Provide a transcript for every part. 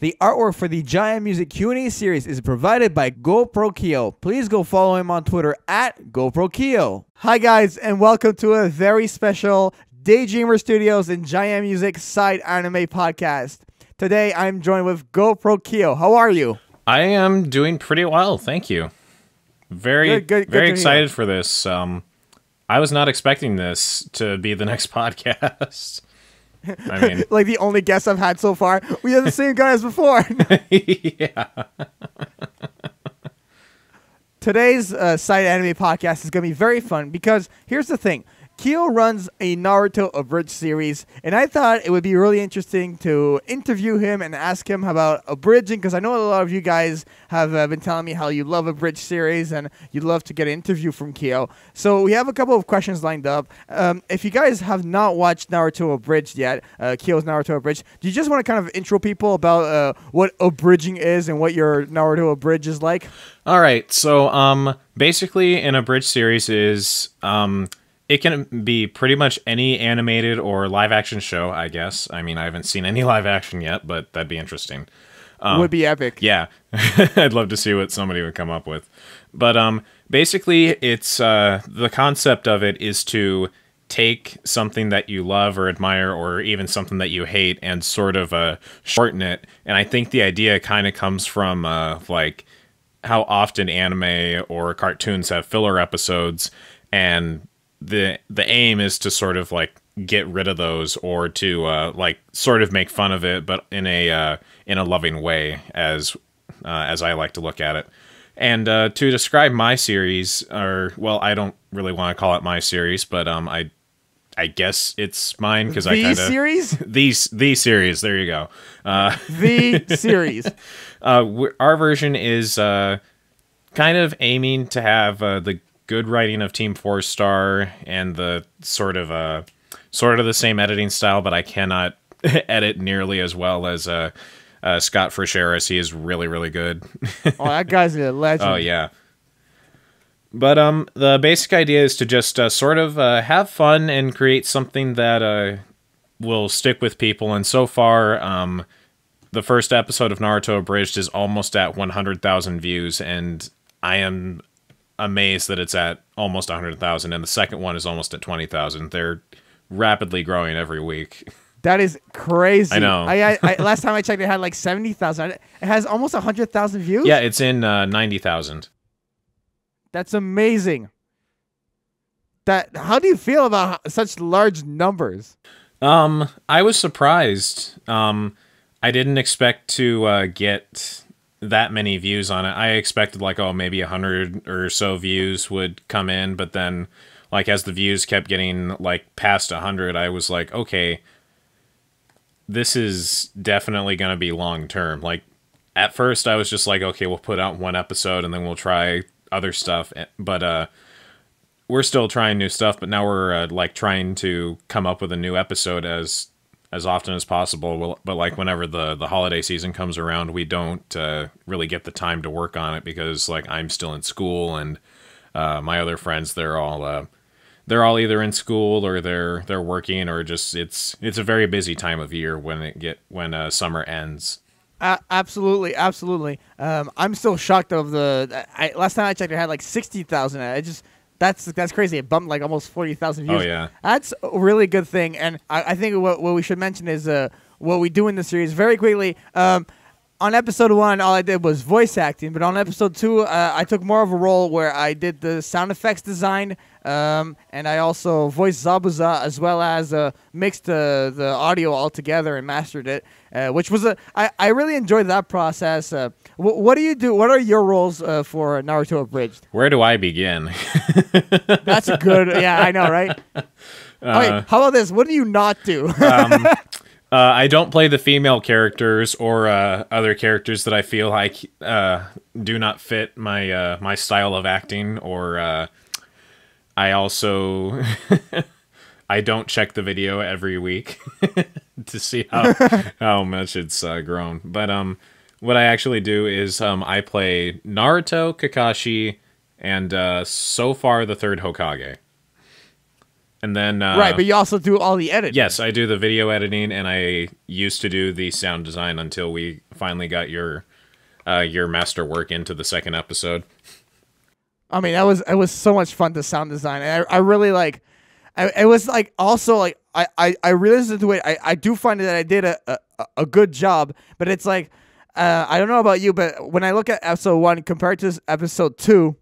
The artwork for the JaianMusic Q&A series is provided by GoProKyo. Please go follow him on Twitter at GoProKyo. Hi guys, and welcome to a very special Daydreamer Studios and JaianMusic Side Anime Podcast. Today I'm joined with GoProKyo. How are you? I am doing pretty well, thank you. Very excited for this. I was not expecting this to be the next podcast. I mean, like the only guest I've had so far. We have the same guy as before. Yeah. Today's Side Anime Podcast is going to be very fun because here's the thing. Kyo runs a Naruto Abridged series, and I thought it would be really interesting to interview him and ask him about abridging, because I know a lot of you guys have been telling me how you love Abridged series and you'd love to get an interview from Kyo. So we have a couple of questions lined up. If you guys have not watched Naruto Abridged yet, Kyo's Naruto Abridged, do you just want to kind of intro people about what abridging is and what your Naruto Abridged is like? All right, so basically an Abridged series is... it can be pretty much any animated or live-action show, I guess. I mean, I haven't seen any live-action yet, but that'd be interesting. Would be epic. Yeah. I'd love to see what somebody would come up with. But basically, it's the concept of it is to take something that you love or admire or even something that you hate and sort of shorten it. And I think the idea kind of comes from, like, how often anime or cartoons have filler episodes, and the aim is to sort of like get rid of those or to like sort of make fun of it, but in a loving way, as I like to look at it. And to describe my series, or well, I don't really want to call it my series, but I guess it's mine because I kind of series the series. There you go. The series. Our version is kind of aiming to have the good writing of Team 4-Star and the sort of the same editing style, but I cannot edit nearly as well as Scott Frischeris. He is really, really good. Oh, that guy's a legend. Oh yeah. But the basic idea is to just sort of have fun and create something that will stick with people. And so far, the first episode of Naruto Abridged is almost at 100,000 views, and I am amazed that it's at almost 100,000, and the second one is almost at 20,000. They're rapidly growing every week. That is crazy. I know. I last time I checked, it had like 70,000. It has almost 100,000 views. Yeah, it's in 90,000. That's amazing. How do you feel about such large numbers? I was surprised. I didn't expect to get that many views on it. I expected like, oh, maybe 100 or so views would come in, but then like as the views kept getting like past 100, I was like, okay, this is definitely going to be long term. Like at first I was just like, okay, we'll put out one episode and then we'll try other stuff, but we're still trying new stuff, but now we're like trying to come up with a new episode as often as possible. But like whenever the holiday season comes around, we don't really get the time to work on it because like I'm still in school, and my other friends, they're all either in school or they're working, or just it's a very busy time of year when summer ends. Absolutely. I'm still shocked of last time I checked, it had like 60,000. That's crazy. It bumped like almost 40,000 views. Oh, yeah. That's a really good thing. And I think what we should mention is what we do in the series very quickly. On episode 1, all I did was voice acting. But on episode 2, I took more of a role where I did the sound effects design. And I also voiced Zabuza, as well as mixed the audio all together and mastered it. Which was I really enjoyed that process. What do you do? What are your roles for Naruto Abridged? Where do I begin? That's a good. Yeah, I know, right? Okay, how about this? What do you not do? I don't play the female characters or other characters that I feel like do not fit my style of acting. Or I also I don't check the video every week to see how much it's grown. But what I actually do is I play Naruto, Kakashi, and so far the third Hokage. And then right, but you also do all the editing. Yes, I do the video editing, and I used to do the sound design until we finally got your master work into the second episode. I mean, it was so much fun to sound design. And I really like. It was like also like I really listened to it. I do find that I did a good job, but it's like I don't know about you, but when I look at episode 1 compared to episode 2.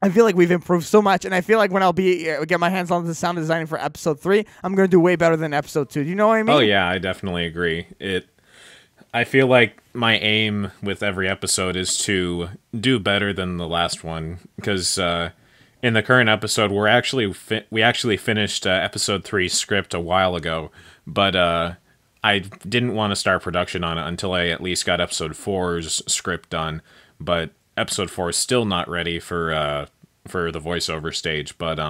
I feel like we've improved so much, and I feel like when I'll get my hands on the sound designing for episode 3, I'm gonna do way better than episode 2. Do you know what I mean? Oh yeah, I definitely agree. I feel like my aim with every episode is to do better than the last one, because in the current episode, we actually finished episode 3 script a while ago, but I didn't want to start production on it until I at least got episode 4's script done, but episode 4 is still not ready for the voiceover stage, but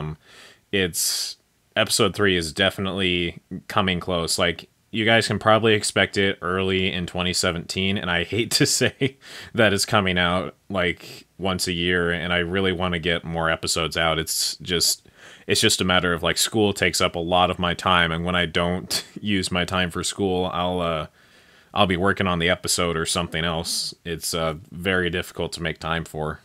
it's episode 3 is definitely coming close. Like, you guys can probably expect it early in 2017, and I hate to say that it's coming out like once a year, and I really want to get more episodes out. It's just a matter of like school takes up a lot of my time, and when I don't use my time for school, I'll be working on the episode or something else. It's very difficult to make time for.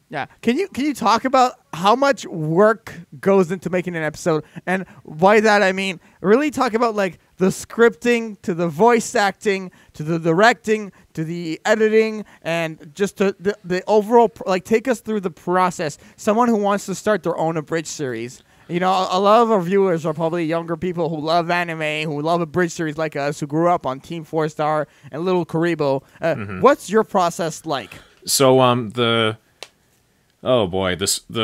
Yeah. Can you talk about how much work goes into making an episode? And by that I mean really talk about like the scripting to the voice acting to the directing to the editing and just the overall, like, take us through the process. Someone who wants to start their own Abridged series. You know, a lot of our viewers are probably younger people who love anime, who love Abridged series like us, who grew up on Team 4-Star and Little Karibo. What's your process like? So the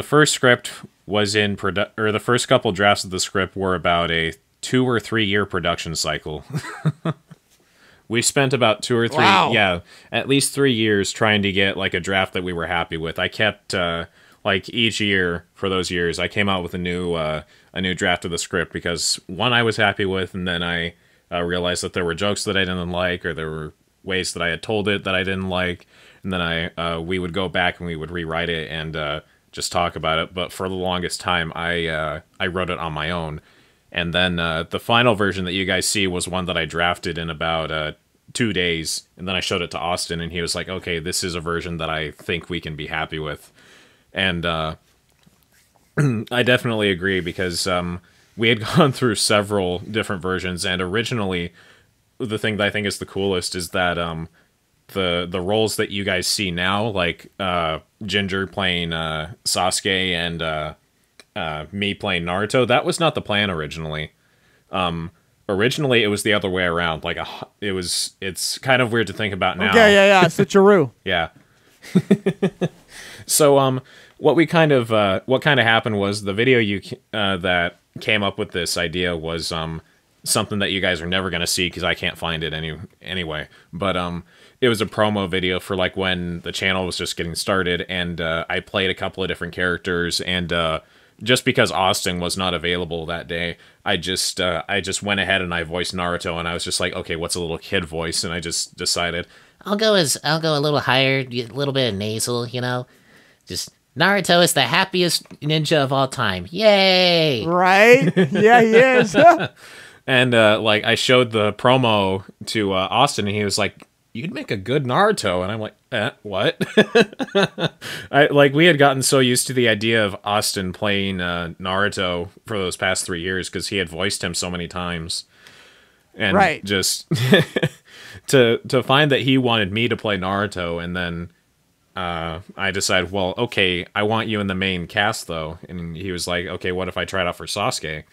first script was in the first couple drafts of the script were about a 2 or 3 year production cycle. We spent about 2 or 3, wow. At least 3 years trying to get like a draft that we were happy with. I kept like each year for those years, I came out with a new draft of the script because one I was happy with, and then I realized that there were jokes that I didn't like, or there were ways that I had told it that I didn't like, and then we would go back and we would rewrite it and just talk about it. But for the longest time, I wrote it on my own, and then the final version that you guys see was one that I drafted in about 2 days, and then I showed it to Austin, and he was like, "Okay, this is a version that I think we can be happy with." And I definitely agree because we had gone through several different versions, and originally the thing that I think is the coolest is that the roles that you guys see now, like Ginger playing Sasuke and me playing Naruto, that was not the plan originally. Originally, it was the other way around. Like it's kind of weird to think about now. Okay, yeah, switcheroo. Yeah. So what kind of happened was the video that came up with this idea was something that you guys are never gonna see because I can't find it anyway. But it was a promo video for like when the channel was just getting started, and I played a couple of different characters, and just because Austin was not available that day, I just went ahead and I voiced Naruto, and I was just like, okay, what's a little kid voice? And I just decided I'll go a little higher, a little bit of nasal, you know. Just Naruto is the happiest ninja of all time. Yay! Right? Yeah, he is. And like I showed the promo to Austin, and he was like, "You'd make a good Naruto." And I'm like, what? We had gotten so used to the idea of Austin playing Naruto for those past 3 years because he had voiced him so many times, and right. Just to find that he wanted me to play Naruto, and then I decided, well, okay, I want you in the main cast though, and he was like, okay, what if I tried out for Sasuke?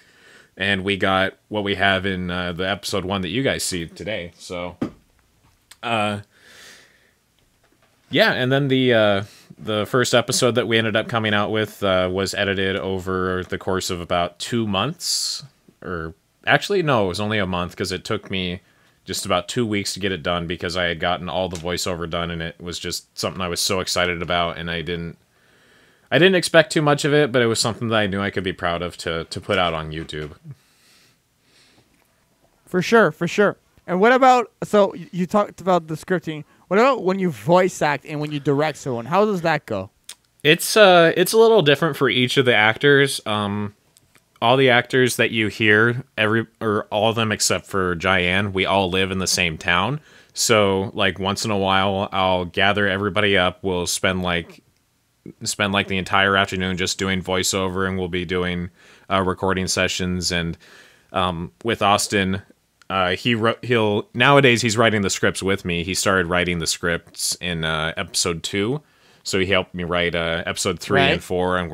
And we got what we have in the episode 1 that you guys see today. So, yeah, and then the first episode that we ended up coming out with was edited over the course of about 2 months, or actually, no, it was only a month because it took me just about 2 weeks to get it done because I had gotten all the voiceover done, and it was just something I was so excited about, and I didn't expect too much of it, but it was something that I knew I could be proud of to put out on YouTube. For sure, for sure. And what about, so you talked about the scripting. What about when you voice act and when you direct someone? How does that go? It's a little different for each of the actors. all the actors that you hear, or all of them except for Jaian, we all live in the same town. So like once in a while, I'll gather everybody up. We'll spend like the entire afternoon just doing voiceover, and we'll be doing recording sessions. And with Austin, nowadays he's writing the scripts with me. He started writing the scripts in episode 2, so he helped me write episode 3 and 4, and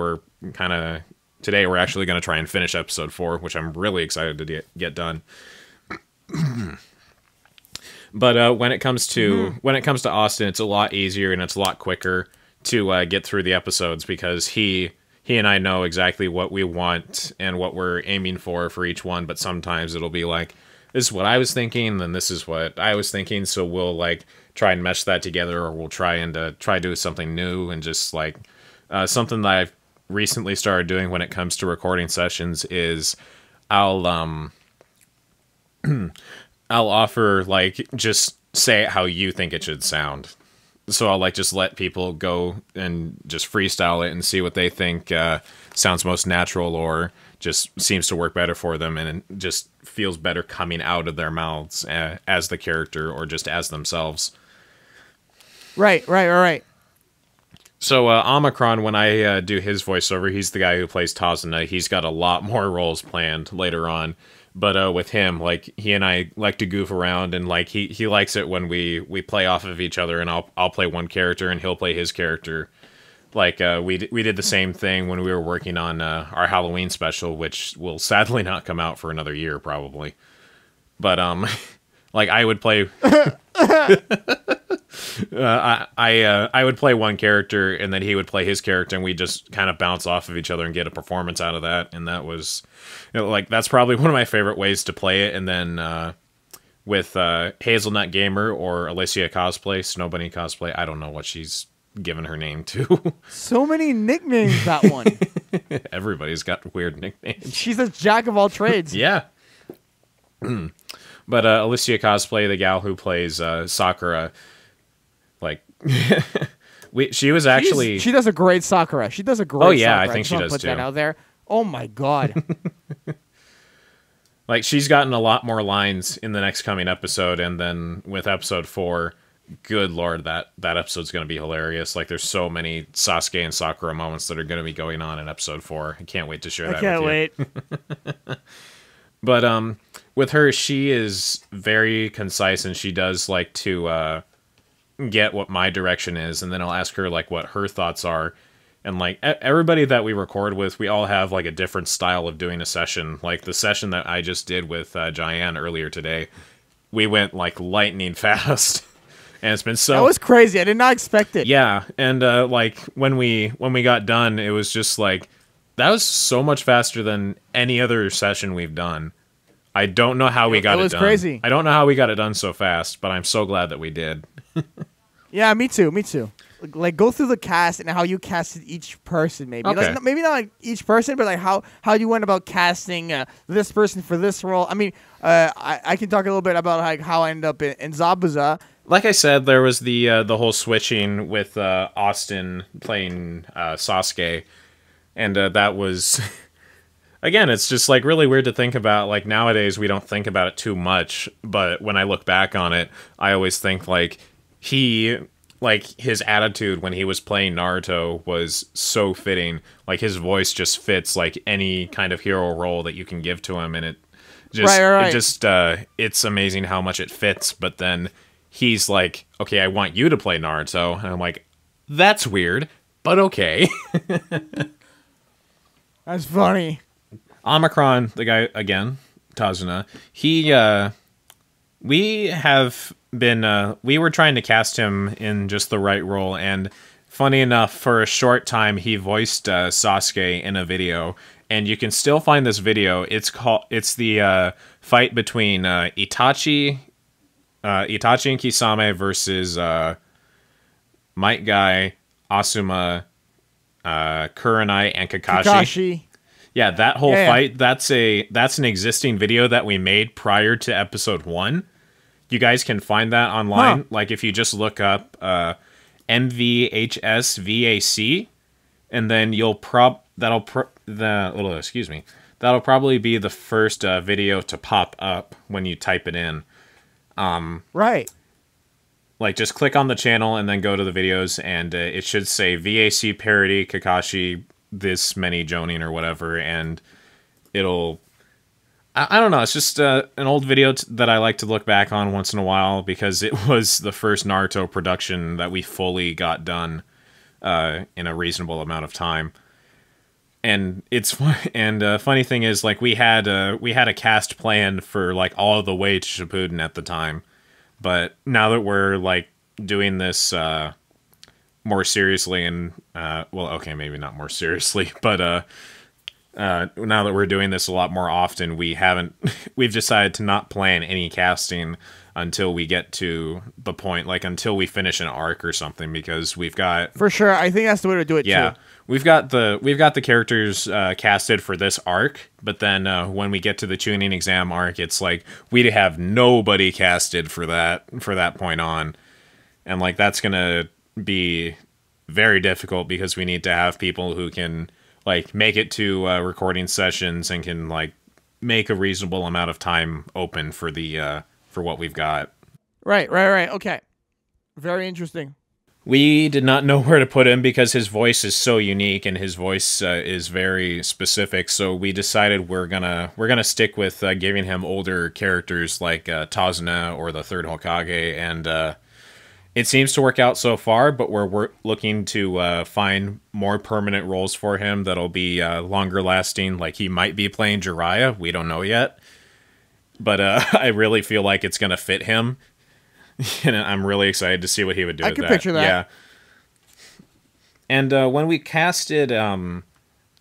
today we're actually going to try and finish episode 4, which I'm really excited to get done. But when it comes to Austin, it's a lot easier and it's a lot quicker to get through the episodes, because he and I know exactly what we want and what we're aiming for each one. But sometimes it'll be like, this is what I was thinking, then this is what I was thinking. So we'll like try and mesh that together, or we'll try to do something new. And just like something that I've recently started doing when it comes to recording sessions is I'll offer, like, just say it how you think it should sound. So I'll like just let people go and just freestyle it and see what they think sounds most natural, or just seems to work better for them, and it just feels better coming out of their mouths as the character, or just as themselves. Right. So Omicron, when I do his voiceover, he's the guy who plays Tazuna. He's got a lot more roles planned later on. But with him, like, he and I like to goof around, and like he likes it when we play off of each other, and I'll play one character and he'll play his character. Like we did the same thing when we were working on our Halloween special, which will sadly not come out for another year probably. But like I would play I would play one character, and then he would play his character, and we just kind of bounce off of each other and get a performance out of that. And that was, like, that's probably one of my favorite ways to play it. And then with Hazelnut Gamer or Alicia Cosplay, Snow Bunny Cosplay, I don't know what she's given her name to. So many nicknames, that one. Everybody's got weird nicknames. She's a jack of all trades. Yeah. But Alicia Cosplay, the gal who plays Sakura, like, she was actually... She does a great Sakura. She does a great Oh, yeah, Sakura. I think she does, put too. That out there. Oh, my God. Like, she's gotten a lot more lines in the next coming episode, and then with episode 4, good lord, that episode's going to be hilarious. Like, there's so many Sasuke and Sakura moments that are going to be going on in episode 4. I can't wait to share that with you. I can't wait. But with her, she is very concise, and she does like to get what my direction is, and then I'll ask her like what her thoughts are. And like everybody that we record with, we all have like a different style of doing a session. Like the session that I just did with Jaian earlier today, we went like lightning fast. And it's been so... That was crazy. I did not expect it. Yeah, and like when we got done, it was just like, that was so much faster than any other session we've done. I don't know how we got it done. It was crazy. I don't know how we got it done so fast, but I'm so glad that we did. Yeah, me too. Like, go through the cast and how you casted each person, maybe. Okay. Like, maybe not like each person, but like how you went about casting this person for this role. I mean, I can talk a little bit about like how I ended up in Zabuza. Like I said, there was the whole switching with Austin playing Sasuke, and that was... Again, it's just like really weird to think about. Like nowadays, we don't think about it too much, but when I look back on it, I always think like his attitude when he was playing Naruto was so fitting. Like his voice just fits like any kind of hero role that you can give to him, and it just it's amazing how much it fits. But then he's like, "Okay, I want you to play Naruto," and I'm like, "That's weird, but okay." That's funny. Omicron, the guy again, Tazuna, we were trying to cast him in just the right role, and funny enough, for a short time, he voiced Sasuke in a video, and you can still find this video. It's the fight between Itachi and Kisame versus Might Guy, Asuma, Kurenai, and Kakashi. Yeah, that whole fight, that's an existing video that we made prior to episode 1. You guys can find that online. Like if you just look up MVHSVAC, and then you'll that'll probably be the first video to pop up when you type it in. Right. Like, just click on the channel and then go to the videos, and it should say VAC parody Kakashi this many Jonin or whatever, and it'll... I don't know, it's just an old video that I like to look back on once in a while, because it was the first Naruto production that we fully got done in a reasonable amount of time. And funny thing is, like, we had a cast planned for like all the way to Shippuden at the time. But now that we're, like, doing this more seriously and, well, okay, maybe not more seriously, but now that we're doing this a lot more often, we've decided to not plan any casting until we get to the point, like, until we finish an arc or something, because we've got... For sure, I think that's the way to do it, yeah, too. We've got the characters casted for this arc, but then when we get to the tuning exam arc, it's like we have nobody casted for that point on, and like that's gonna be very difficult because we need to have people who can like make it to recording sessions and can like make a reasonable amount of time open for the for what we've got. Right. Okay, very interesting. We did not know where to put him because his voice is so unique and his voice is very specific. So we decided we're gonna stick with giving him older characters like Tazuna or the Third Hokage, and it seems to work out so far. But we're looking to find more permanent roles for him that'll be longer lasting. Like he might be playing Jiraiya. We don't know yet, but I really feel like it's gonna fit him. And I'm really excited to see what he would do with that. I can picture that. Yeah. And when we casted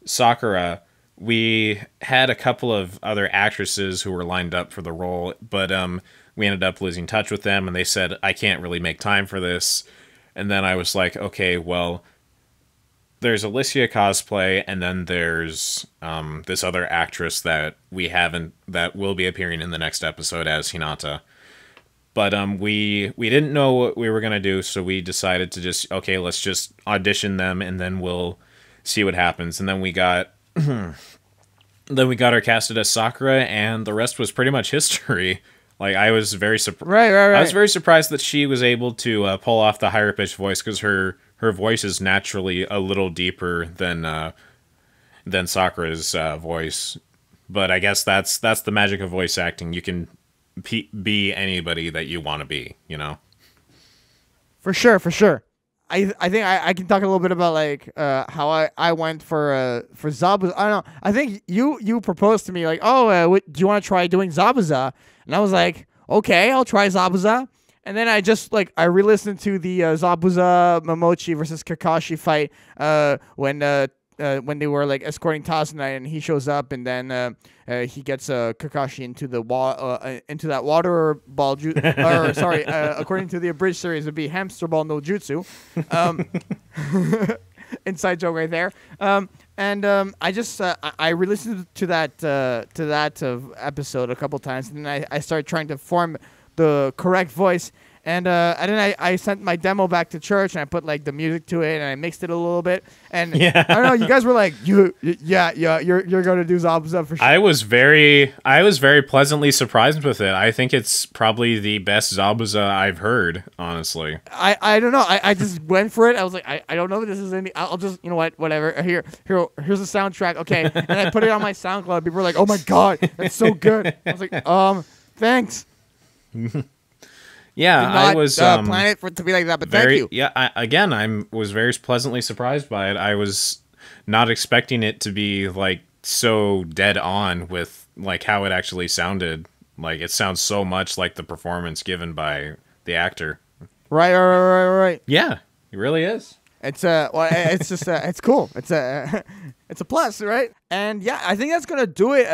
Sakura, we had a couple of other actresses who were lined up for the role, but we ended up losing touch with them, and they said, I can't really make time for this. And then I was like, okay, well, there's Alicia cosplay, and then there's this other actress that that will be appearing in the next episode as Hinata. But we didn't know what we were going to do, so we decided to just, okay, let's just audition them, and then we'll see what happens. And then we got her casted as Sakura, and the rest was pretty much history. Like, I was very surprised. Right. I was very surprised that she was able to pull off the higher pitched voice, because her voice is naturally a little deeper than Sakura's voice. But I guess that's the magic of voice acting. You can be anybody that you want to be, you know. For sure. I think I can talk a little bit about like how I went for Zabuza. I don't know. I think you proposed to me like, do you want to try doing Zabuza? And I was like, okay, I'll try Zabuza. And then I re-listened to the Zabuza Momochi versus Kakashi fight when they were like escorting Tazuna, and he shows up, and then he gets Kakashi into into that water ball according to the abridged series, it'd be hamster ball no jutsu. Inside joke right there. I re-listened to that episode a couple times, and then I started trying to form the correct voice. And then I sent my demo back to church, and I put like the music to it, and I mixed it a little bit. And yeah. I don't know, you guys were like, you're gonna do Zabuza for sure. I was very pleasantly surprised with it. I think it's probably the best Zabuza I've heard, honestly. I don't know. I just went for it. I was like, I don't know if this is any. I'll just, you know what, whatever. Here's the soundtrack. Okay, and I put it on my SoundCloud. People were like, oh my god, that's so good. I was like, thanks. Yeah, I was plan it for it to be like that, but thank you. Yeah, I was very pleasantly surprised by it. I was not expecting it to be like so dead on with like how it actually sounded. Like it sounds so much like the performance given by the actor. Right. Yeah, it really is. It's it's just it's cool. It's a plus, right? And yeah, I think that's gonna do it.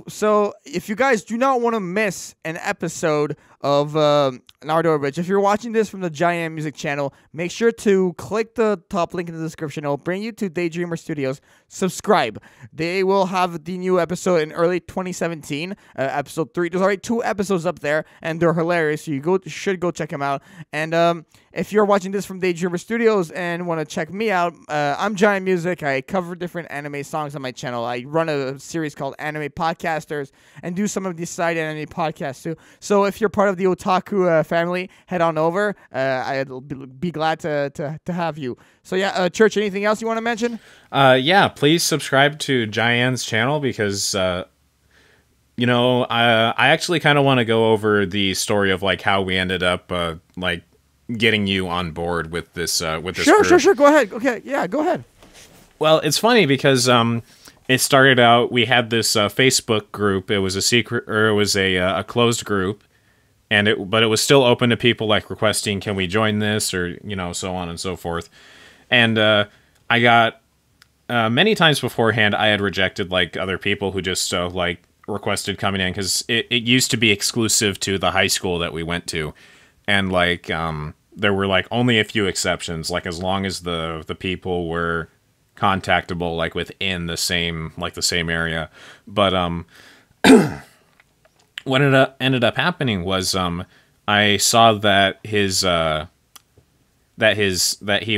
So if you guys do not want to miss an episode of Naruto Abridged, if you're watching this from the JaianMusic channel, make sure to click the top link in the description. It'll bring you to Daydreamer Studios. Subscribe. They will have the new episode in early 2017, episode 3. There's already 2 episodes up there, and they're hilarious. So you should go check them out. And if you're watching this from Daydreamer Studios and want to check me out, I'm JaianMusic. I cover different anime songs on my channel. I run a series called Anime Podcasters and do some of these side anime podcasts too. So if you're part of the otaku family, head on over. I'd be glad to have you. So yeah, Church, anything else you want to mention? Yeah, please subscribe to Jaian's channel because you know, I actually kind of want to go over the story of like how we ended up like getting you on board with this group. Sure. Go ahead. Okay, yeah, go ahead. Well, it's funny because it started out, we had this Facebook group. It was a secret, or it was a closed group, but it was still open to people like requesting, can we join this, or you know, so on and so forth. And I got many times beforehand, I had rejected like other people who just like requested coming in because it used to be exclusive to the high school that we went to, and like there were like only a few exceptions, like as long as the people were contactable like within the same area. But what ended up happening was I saw that he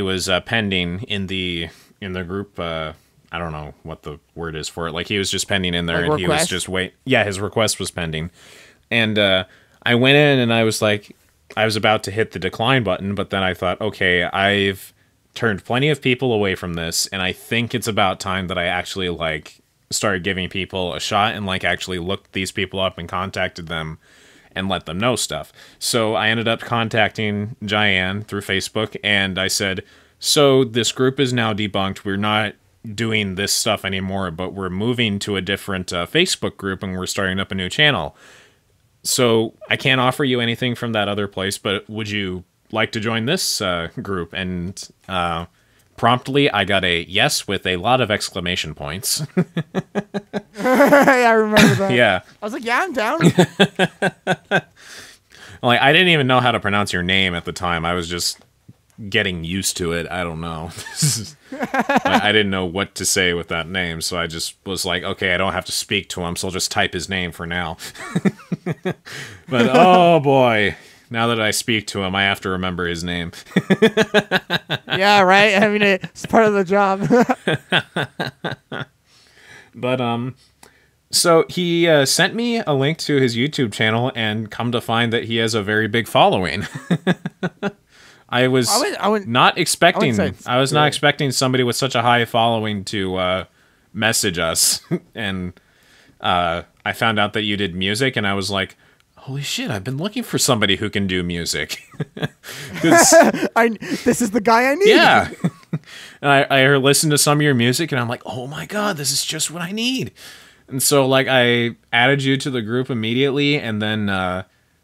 was pending in the group. I don't know what the word is for it. Like he was just pending in there, like, and request? He was just yeah, his request was pending. And I went in and I was like, I was about to hit the decline button, but then I thought, okay, I've turned plenty of people away from this, and I think it's about time that I actually like started giving people a shot and like actually looked these people up and contacted them and let them know stuff. So I ended up contacting Jaian through Facebook, and I said, so this group is now debunked. We're not doing this stuff anymore, but we're moving to a different Facebook group, and we're starting up a new channel. So I can't offer you anything from that other place, but would you like to join this group? And promptly I got a yes with a lot of exclamation points. Yeah, I remember that. Yeah. I was like, yeah, I'm down. Like, I didn't even know how to pronounce your name at the time. I was just getting used to it. I don't know. I didn't know what to say with that name, so I just was like, okay, I don't have to speak to him, so I'll just type his name for now. But oh boy, now that I speak to him, I have to remember his name. Yeah, right? I mean, it's part of the job. But so he sent me a link to his YouTube channel, and come to find that he has a very big following. I was not expecting. I was not expecting somebody with such a high following to message us, and I found out that you did music, and I was like, "Holy shit! I've been looking for somebody who can do music." This is the guy I need. Yeah, I listened to some of your music, and I'm like, "Oh my god, this is just what I need." And so, like, I added you to the group immediately, and then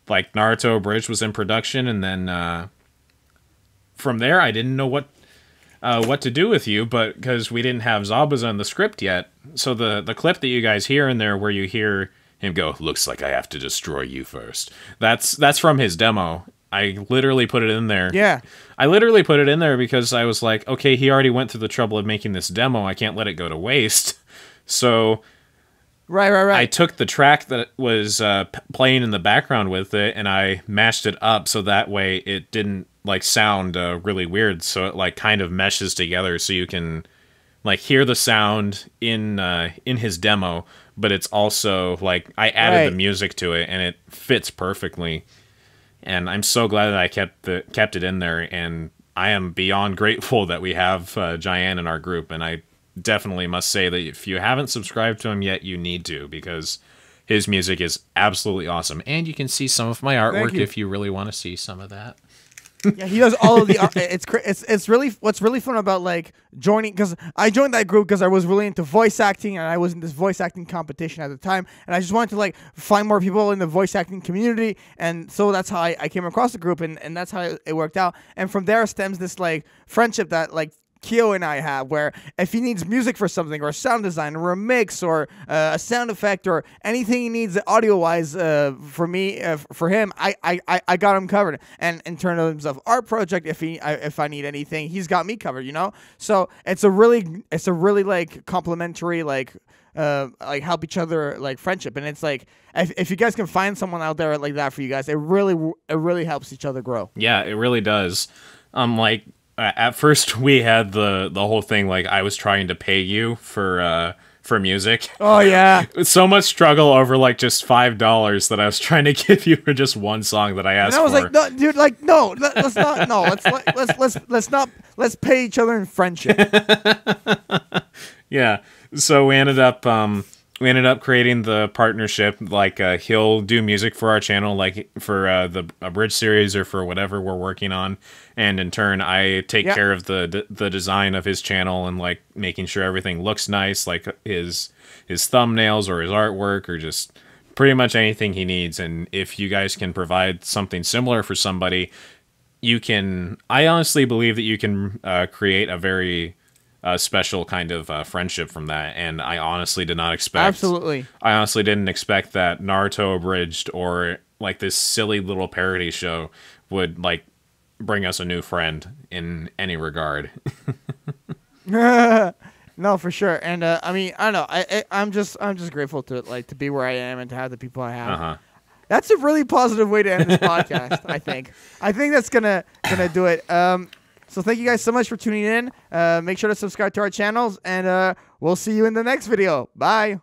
like Naruto Abridged was in production, and then. From there, I didn't know what to do with you, but because we didn't have Zabuza in the script yet, so the clip that you guys hear in there, where you hear him go, "Looks like I have to destroy you first," that's from his demo. I literally put it in there. Yeah, I literally put it in there because I was like, okay, he already went through the trouble of making this demo. I can't let it go to waste. So. Right. I took the track that was playing in the background with it, and I mashed it up so that way it didn't like sound really weird. So it like kind of meshes together, so you can like hear the sound in his demo, but it's also like I added the music to it, and it fits perfectly. And I'm so glad that I kept it in there, and I am beyond grateful that we have Jaian in our group, and I definitely must say that if you haven't subscribed to him yet, you need to, because his music is absolutely awesome. And you can see some of my artwork if you really want to see some of that. Yeah, he does all of the art. It's really what's really fun about like joining, because I joined that group because I was really into voice acting, and I was in this voice acting competition at the time, and I just wanted to like find more people in the voice acting community, and so that's how I came across the group, and that's how it worked out. And from there stems this like friendship that like Kyo and I have, where if he needs music for something, or sound design, or a mix, or a sound effect, or anything he needs audio-wise, for him, I got him covered. And in terms of art project, if I need anything, he's got me covered. So it's a really like complimentary, like help each other, like friendship. And it's like if you guys can find someone out there like that for you guys, it really helps each other grow. Yeah, it really does. Like at first we had the whole thing like I was trying to pay you for music. Oh yeah. So much struggle over like just $5 that I was trying to give you for just one song that I asked for. And I was like, no, dude, like no, let's not, no, let's pay each other in friendship. Yeah. So we ended up creating the partnership. Like he'll do music for our channel, like for the Abridged series or for whatever we're working on, and in turn I take care of the design of his channel and like making sure everything looks nice, like his thumbnails or his artwork or just pretty much anything he needs. And if you guys can provide something similar for somebody, I honestly believe that you can create a very special kind of friendship from that. And I honestly did not expect... Absolutely. I honestly didn't expect that Naruto Abridged or like this silly little parody show would like bring us a new friend in any regard. No, for sure. And I mean, I don't know. I'm just grateful to be where I am and to have the people I have. That's a really positive way to end this podcast. I think that's gonna do it. So thank you guys so much for tuning in. Make sure to subscribe to our channels, and we'll see you in the next video. Bye.